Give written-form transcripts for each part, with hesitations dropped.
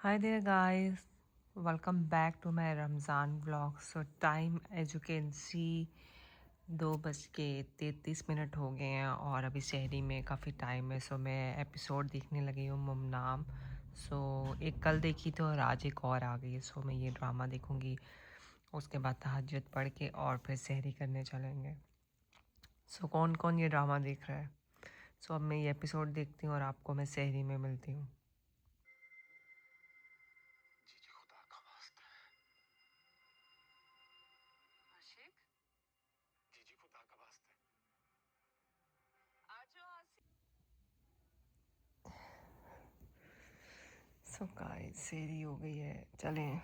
Hi there, guys. Welcome back to my Ramzan vlog. So time as you can see 2:33 हो गए हैं और अभी शहरी में काफ़ी टाइम है। सो मैं एपिसोड देखने लगी हूँ मुमनाम। सो एक कल देखी थी और आज एक और आ गई है। सो मैं ये ड्रामा देखूँगी, उसके बाद तहज्जुद पढ़ के और फिर शहरी करने चलेंगे। सो कौन कौन ये ड्रामा देख रहा है? सो अब मैं ये एपिसोड देखती हूँ और आपको मैं शहरी में मिलती हूँ। सो गाइस शहरी हो गई है, चलें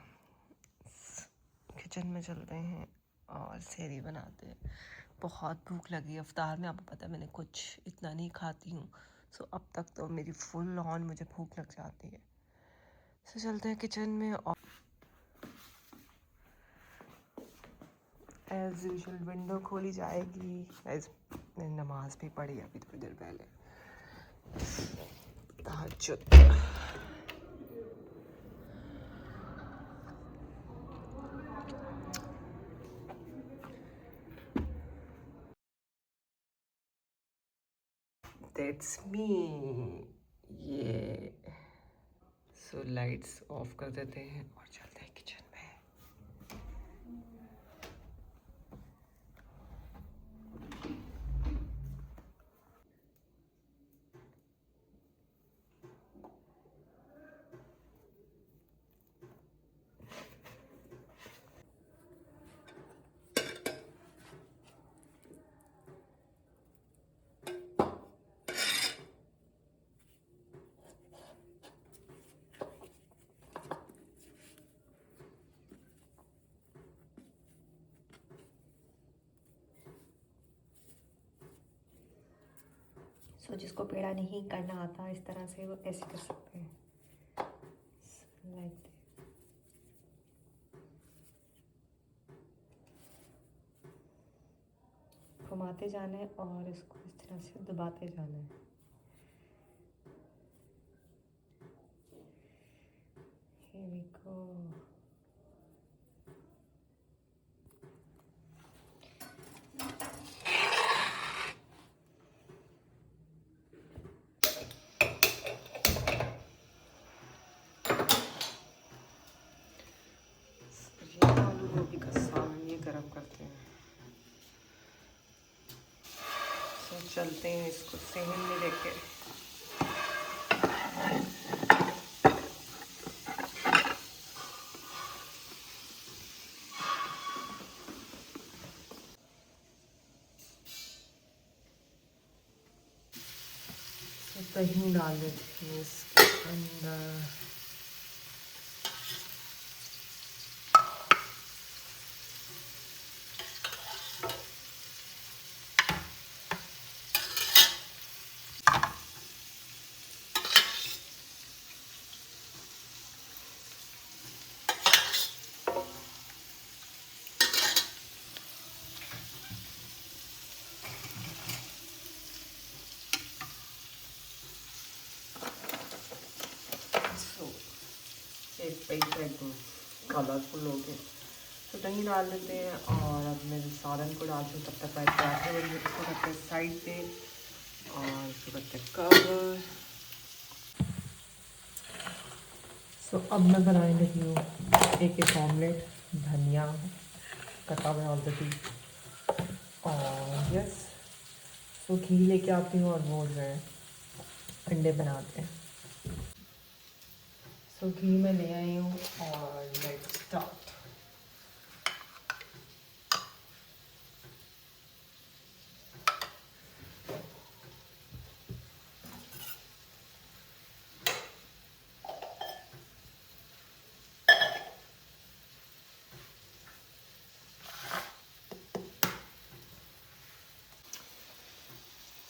किचन में चलते हैं और शहरी बनाते हैं। बहुत भूख लगी है। इफ्तार में आपको पता है मैंने कुछ इतना नहीं खाती हूँ। सो अब तक तो मेरी फुल ऑन मुझे भूख लग जाती है। सो चलते हैं किचन में और एज यूजुअल विंडो खोली जाएगी। एज मैंने नमाज भी पढ़ी अभी थोड़ी देर पहले, तहज्जुद। That's me. ये सो लाइट्स ऑफ कर देते हैं और चलते हैं किचन में। जिसको पेड़ा नहीं करना आता इस तरह से वो ऐसे कर सकते हैं, लाइक घुमाते जाना है और इसको इस तरह से दबाते जाना है। Here we go. ये आलू गोभी का सालन ये गरम करते हैं। तो चलते हैं इसको सहन में लेके। दही डाल देते हैं इसके अंदर। एक पैसा एकदम कलरफुल हो गया। तो दही डाल देते हैं और अब मैं सालन को डालती हूँ। तब तक मैं पराठे बन इसको रखते हैं साइड पे और इसको करते हैं कवर। सो अब मैं बनाने लगी हूँ एक ऑमलेट, धनिया कटा हुआ ऑलरेडी और यस। सो घी लेके आती हूँ और वो जो है अंडे बनाते हैं। सो घी में ले आई हूँ और let's start.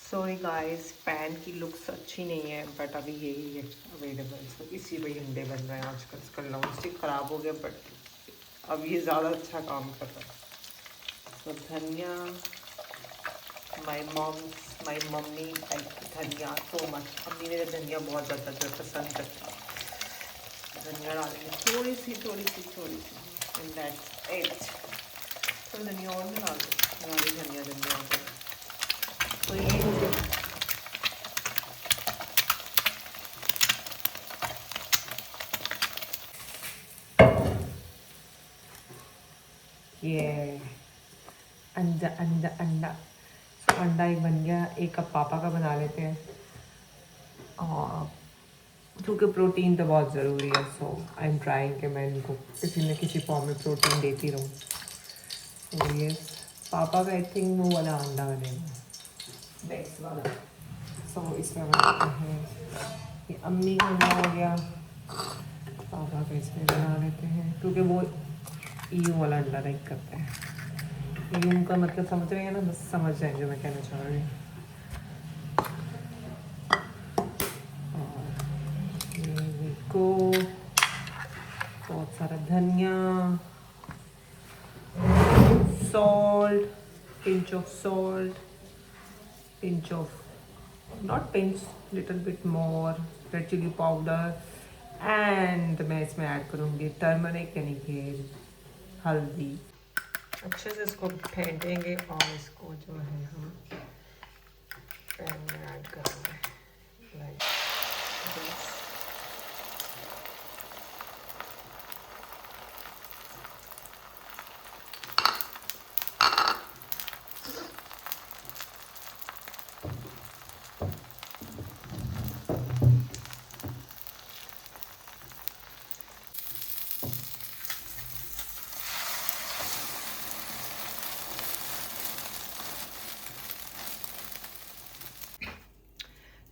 Sorry guys, pan की लुक्स अच्छी नहीं है बट अभी यही है अवेलेबल। सो इसी पे अंडे बन रहे हैं आजकल। इसका नॉन स्टिक ख़राब हो गया बट अब ये ज़्यादा अच्छा काम कर रहा है। सो धनिया, माई मम्मी लाइक धनिया सो मच। मम्मी मेरे धनिया बहुत ज़्यादा जो पसंद करता है। धनिया डालेंगे थोड़ी सी एंड दैट्स इट। तो धनिया और में डाल दो, धनिया तो ये अंडा अंडा अंडा। तो अंडा एक बन गया, एक कप पापा का बना लेते हैं और क्योंकि प्रोटीन तो बहुत ज़रूरी है। सो आई एम ट्राइंग कि मैं इनको किसी न किसी फॉर्म में प्रोटीन देती रहूँ। तो ये पापा का आई थिंक वो वाला अंडा बनेगा नेक्स्ट वाला। सो इसमें बनाते हैं, ये अम्मी का अंडा हो गया, पापा का इसमें बना लेते हैं क्योंकि वो यूं वाला अंडा लाइक करते हैं। यूं का मतलब समझ रहे हैं ना, बस समझ जाएंगे मैं कहना चाह रही हूँ। को बहुत सारा धनिया, salt, pinch of salt, pinch of not pinch, little bit more red chilli powder and मैं इसमें ऐड करूँगी टर्मरिक यानी कि हल्दी। अच्छे से इसको फेंटेंगे और इसको जो है हम पैन में ऐड करेंगे लाइक दिस।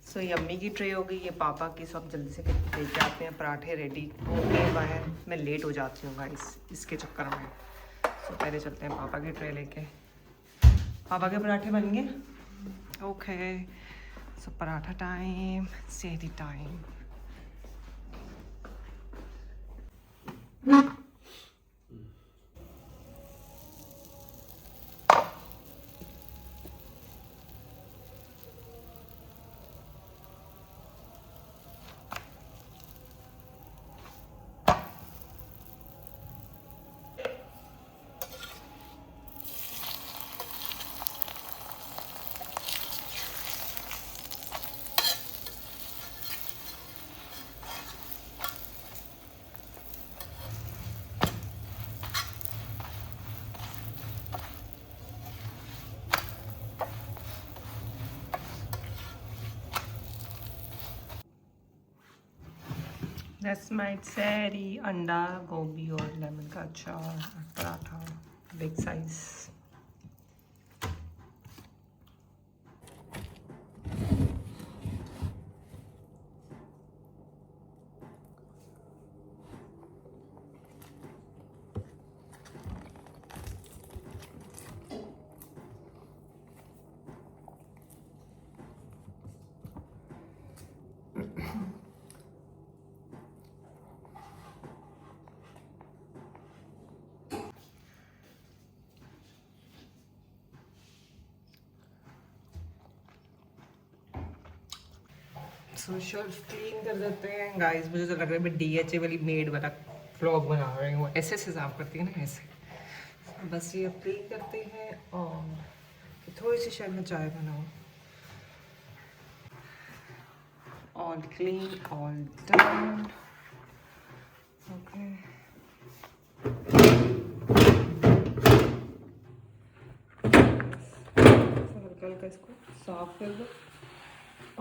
सो यम्मी की ट्रे हो गई, ये पापा की। सब जल्दी से लेके आते हैं, पराठे रेडी हो गए बाहर। मैं लेट हो जाती हूँ गाइस इसके चक्कर में। सो पहले चलते हैं पापा की ट्रे लेके। पापा के पराठे बन गए। Okay, so paratha time, Sehri time. That's my सेहरी, अंडा, गोभी और लेमन का अचार, पराठा बिग साइज। सो शेल्फ क्लीन कर देते हैं गाइस। मुझे तो लग रहा है मैं DHA वाली मेड वाला व्लॉग बना रही हूँ, ऐसे से साफ करती है ना ऐसे। बस ये क्लीन करते हैं और थोड़ी सी शायद मैं चाय बनाऊँ। All clean, all done. Okay, हल्का हल्का इसको साफ कर दो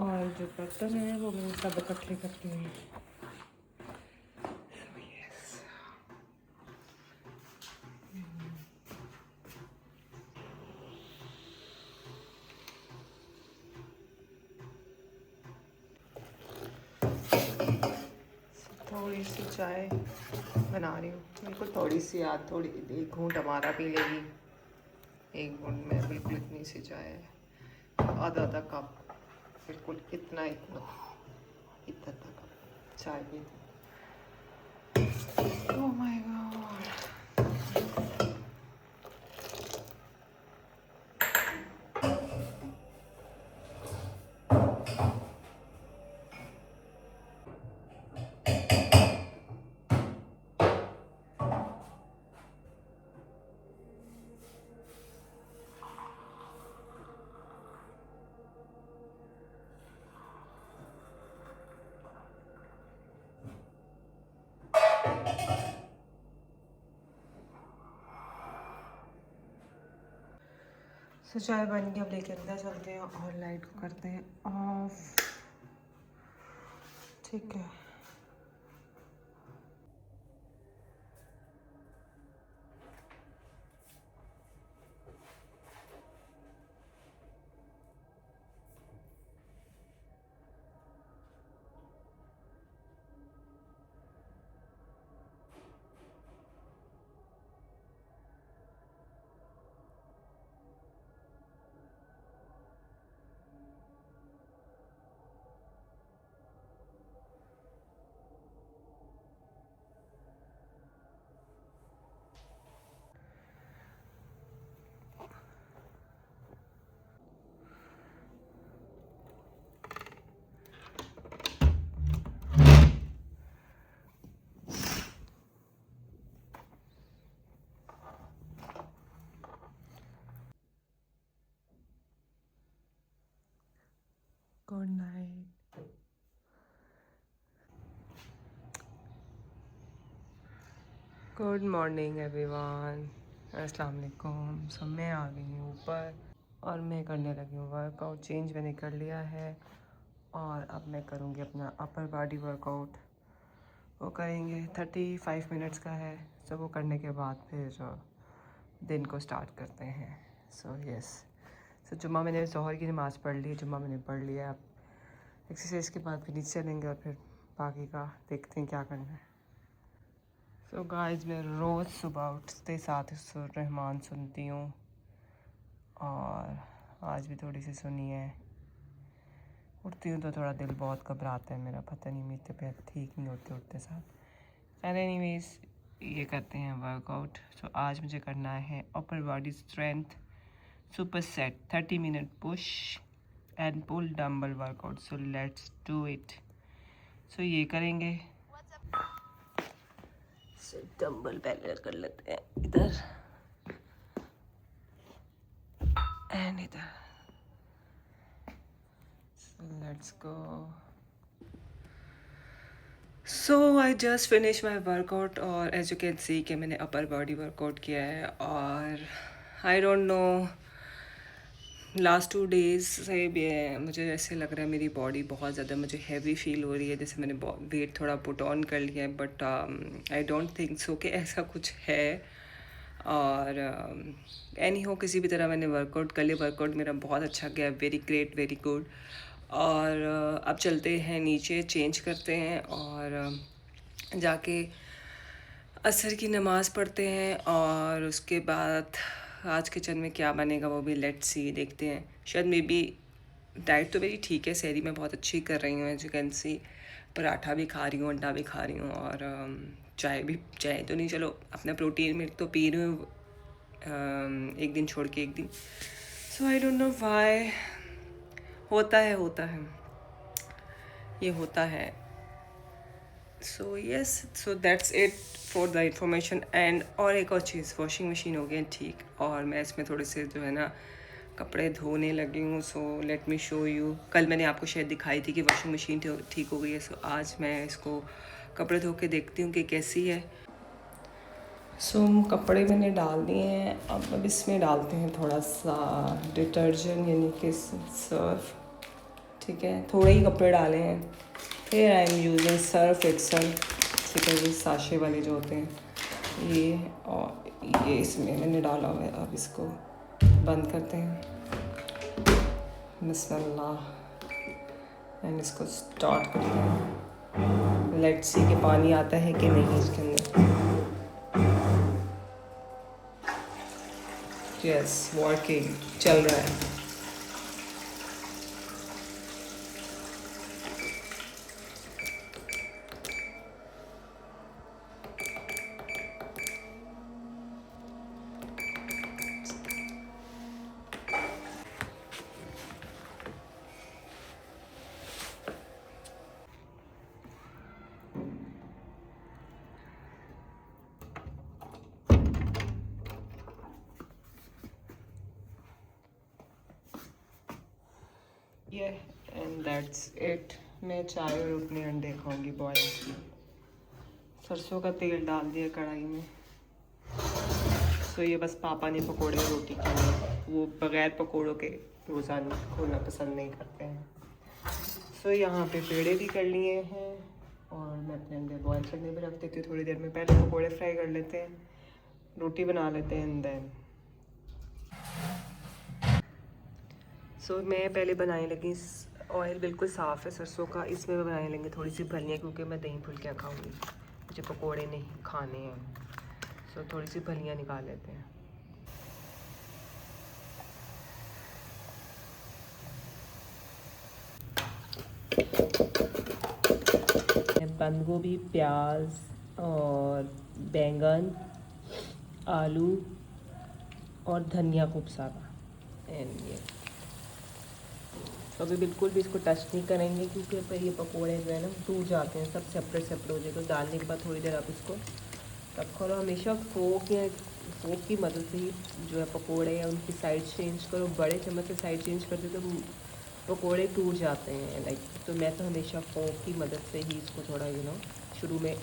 और जो बर्तन है वो मैं सब इकट्ठे करती हूँ। थोड़ी सी चाय बना रही हूँ, बिल्कुल थोड़ी सी याद, थोड़ी एक घूंट हमारा पी लेगी, एक घूंट में बिल्कुल इतनी सी चाय है, आधा कप, बिल्कुल इतना कप चाय पीती। Oh my God. तो चाय बन के अब लेके अंदर चलते हैं और लाइट को करते हैं ऑफ। ठीक है। Good night. Good morning everyone, अस्सलाम वालेकुम। सब मैं आ गई हूँ ऊपर और मैं करने लगी हूँ वर्कआउट। चेंज मैंने कर लिया है और अब मैं करूँगी अपना अपर बॉडी वर्कआउट। वो करेंगे 35 मिनट्स का है। तो वो करने के बाद फिर दिन को स्टार्ट करते हैं। सो यस, सो जुम्मा मैंने ज़ोहर की नमाज़ पढ़ ली है, जुम्मा मैंने पढ़ लिया। अब एक्सरसाइज के बाद फिर नीचे चलेंगे और फिर बाकी का देखते हैं क्या करना है। सो गाइस, मैं रोज़ सुबह उठते साथ रहमान सुनती हूँ और आज भी थोड़ी सी सुनी है। उठती हूँ तो थोड़ा दिल बहुत घबराता है मेरा, पता नहीं मेरी तबीयत ठीक नहीं होती उठते साथ। एंड एनीवेज, ये करते हैं वर्कआउट। सो आज मुझे करना है upper body strength super set 30 minute push and pull dumbbell workout. So let's do it. So ये करेंगे। सो डंबल पहले कर लेते हैं इधर एंड इधर। So let's go. So I just finish my workout और एज यू कैन सी कि मैंने अपर बॉडी वर्कआउट किया है। और I don't know, last 2 days से भी मुझे ऐसे लग रहा है मेरी बॉडी बहुत ज़्यादा मुझे हैवी फील हो रही है, जैसे मैंने वेट थोड़ा पुट ऑन कर लिया है। But I don't think so कि ऐसा कुछ है। और एनी हो, किसी भी तरह मैंने वर्कआउट कर लिया। वर्कआउट मेरा बहुत अच्छा गया, वेरी ग्रेट, वेरी गुड। और अब चलते हैं नीचे, चेंज करते हैं और जाके असर की नमाज़ पढ़ते हैं। और उसके बाद आज किचन में क्या बनेगा वो भी लेट्स सी, देखते हैं। शायद मे बी, डाइट तो मेरी ठीक है, सहरी मैं बहुत अच्छी कर रही हूँ as you can see. Paratha भी खा रही हूँ, अंडा भी खा रही हूँ और चाय तो नहीं, चलो अपना प्रोटीन मिल्क तो पी रही हूँ एक दिन छोड़ के एक दिन। सो आई डोंट नो व्हाई, होता है ये होता है। So yes, so that's it for the information. And और एक और चीज़, वॉशिंग मशीन हो गई ठीक, और मैं इसमें थोड़े से जो है ना कपड़े धोने लगी हूँ। So let me show you. कल मैंने आपको शायद दिखाई थी कि वॉशिंग मशीन ठीक हो गई है। सो आज मैं इसको कपड़े धो के देखती हूँ कि कैसी है। सो कपड़े मैंने डाल दिए हैं। अब इसमें डालते हैं थोड़ा सा डिटर्जेंट यानी कि सर्फ। ठीक है, थोड़े ही कपड़े डाले हैं। फिर I am using Surf Excel, ठीक है, साशे वाले जो होते हैं ये, और ये इसमें मैंने डाला हुआ है। अब इसको बंद करते हैं, बिस्मिल्लाह, एंड इसको स्टार्ट करते हैं। लेट्स सी कि पानी आता है कि नहीं इसके अंदर। यस, वर्किंग, चल रहा है। ये एंड दैट्स इट। मैं चाय और अपने अंडे खाऊंगी बॉयल। सरसों का तेल डाल दिया कढ़ाई में। सो ये बस पापा ने पकोड़े रोटी किए। वो बग़ैर पकौड़ों के रोज़ा खोलना पसंद नहीं करते हैं। सो यहाँ पे पेड़े भी कर लिए हैं और मैं अपने अंदर बॉयल करने पे रख देती हूँ थोड़ी देर में। पहले पकौड़े फ्राई कर लेते हैं, रोटी बना लेते हैं एंड देन मैं पहले बनाने लगी। ऑयल बिल्कुल साफ़ है सरसों का, इसमें मैं बनाने लगी थोड़ी सी फलियाँ, क्योंकि मैं दही फुल्कियाँ खाऊंगी, मुझे पकोड़े नहीं खाने हैं। थोड़ी सी फलियाँ निकाल लेते हैं। बंद गोभी, प्याज और बैंगन, आलू और धनिया खूब सारा एंड ये। तो अभी बिल्कुल भी इसको टच नहीं करेंगे, क्योंकि फिर ये पकोड़े जो है ना टूट जाते हैं, सब सेपरेट सेपरेट हो जाएगा। तो डालने के बाद थोड़ी देर आप इसको तब करो। हमेशा फोक की मदद से ही जो है पकोड़े हैं उनकी साइड चेंज करो। बड़े चम्मच से साइड चेंज करते तो पकोड़े टूट जाते हैं लाइक। तो मैं तो हमेशा फोक की मदद से ही इसको थोड़ा शुरू में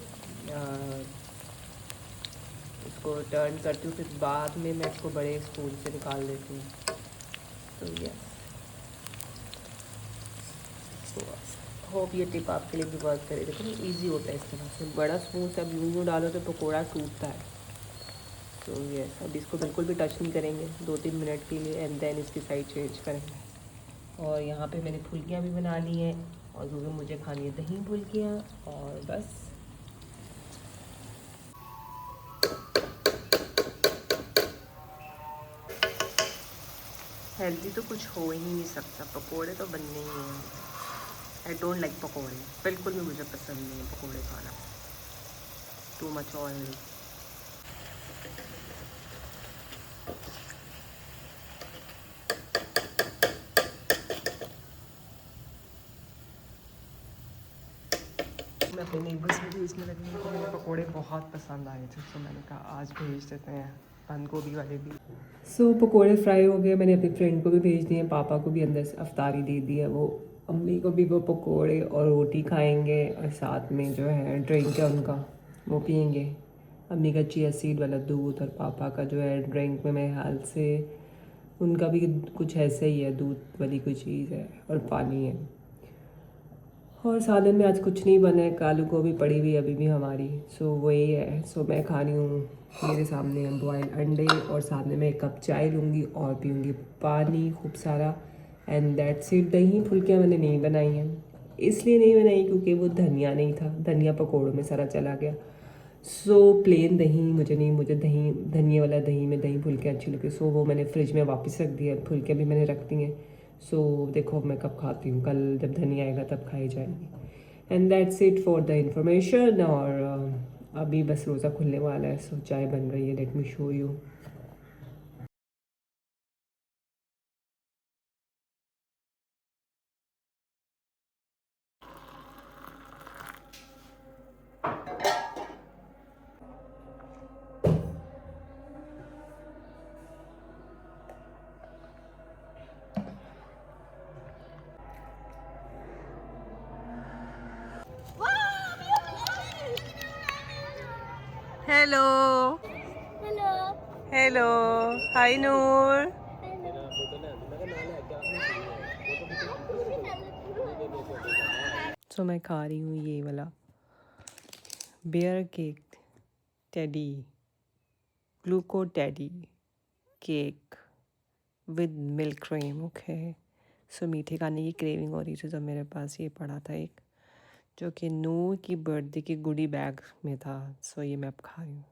इसको टर्न करती हूँ, फिर बाद में मैं इसको बड़े स्पून से निकाल देती हूँ। तो यस, होप ये टिप आपके लिए भी वर्क करे। देखो ना ईजी होता है इस तरह से, बड़ा स्पून से अब यूँ डालो तो पकोड़ा टूटता है। तो यस, अब इसको बिल्कुल भी टच नहीं करेंगे 2-3 मिनट के लिए एंड देन इसकी साइड चेंज करेंगे। और यहाँ पे मैंने फुल्कियाँ भी बना ली हैं, और क्योंकि मुझे खानी है दही फुल्कियाँ, और बस हेल्दी तो कुछ हो ही नहीं सकता, पकोड़े तो बनने ही हैं। आई डोंट लाइक पकोड़े, बिल्कुल भी मुझे पसंद नहीं है पकोड़े खाना, टू मच ऑयल। मैं अपने नेबर्स में भेजने लगी हूँ, तो मुझे पकोड़े बहुत पसंद आए थे, तो मैंने कहा आज भेज देते हैं बंद गोभी वाले भी। पकोड़े फ्राई हो गए, मैंने अपनी फ्रेंड को भी भेज दिए, पापा को भी अंदर से अफ्तारी दे दी है, वो अम्मी को भी वो पकोड़े और रोटी खाएंगे, और साथ में जो है ड्रिंक है उनका वो पियेंगे। अम्मी का चिया सीड वाला दूध, और पापा का जो है ड्रिंक में मेरे हाल से उनका भी कुछ ऐसा ही है, दूध वाली कोई चीज़ है और पानी है। और सालन में आज कुछ नहीं बना है, आलू गोभी पड़ी हुई अभी भी हमारी, सो वही है। सो मैं खा रही हूँ, मेरे सामने है बॉयल अंडे, और साथ में मैं 1 कप चाय लूँगी और पीऊँगी पानी खूब सारा एंड दैट्स इट। दही फुल्कियाँ मैंने नहीं बनाई हैं, इसलिए नहीं बनाई क्योंकि वो धनिया नहीं था, धनिया पकौड़ों में सारा चला गया। सो प्लेन दही मुझे नहीं, मुझे दही धनिया वाला दही में दही फुल्के अच्छी लगती, सो वो मैंने फ्रिज में वापस रख दिया, फुल्के भी मैंने रख दी हैं। सो देखो अब मैं कब खाती हूँ, कल जब धनिया आएगा तब खाई जाएंगी। And that's it for the information. और अभी बस रोज़ा खुलने वाला है, सो चाय बन रही है, let me show you. Hello hello hello, hi Noor. So मैं खा रही हूँ ये वाला bear cake teddy, Gluco teddy cake with milk cream. Okay, so मीठे खाने की क्रेविंग हो रही थी, तो मेरे पास ये पड़ा था एक, जो कि नूर की बर्थडे की गुडी बैग में था। सो ये मैं अब खा रही हूँ।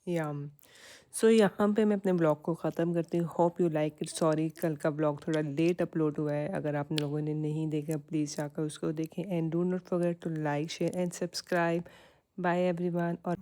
या सो यहाँ पे मैं अपने ब्लॉग को ख़त्म करती हूँ। Hope you like it. Sorry कल का ब्लॉग थोड़ा लेट अपलोड हुआ है, अगर आप लोगों ने नहीं देखा प्लीज़ जाकर उसको देखें and do not forget to like share and subscribe. Bye everyone. और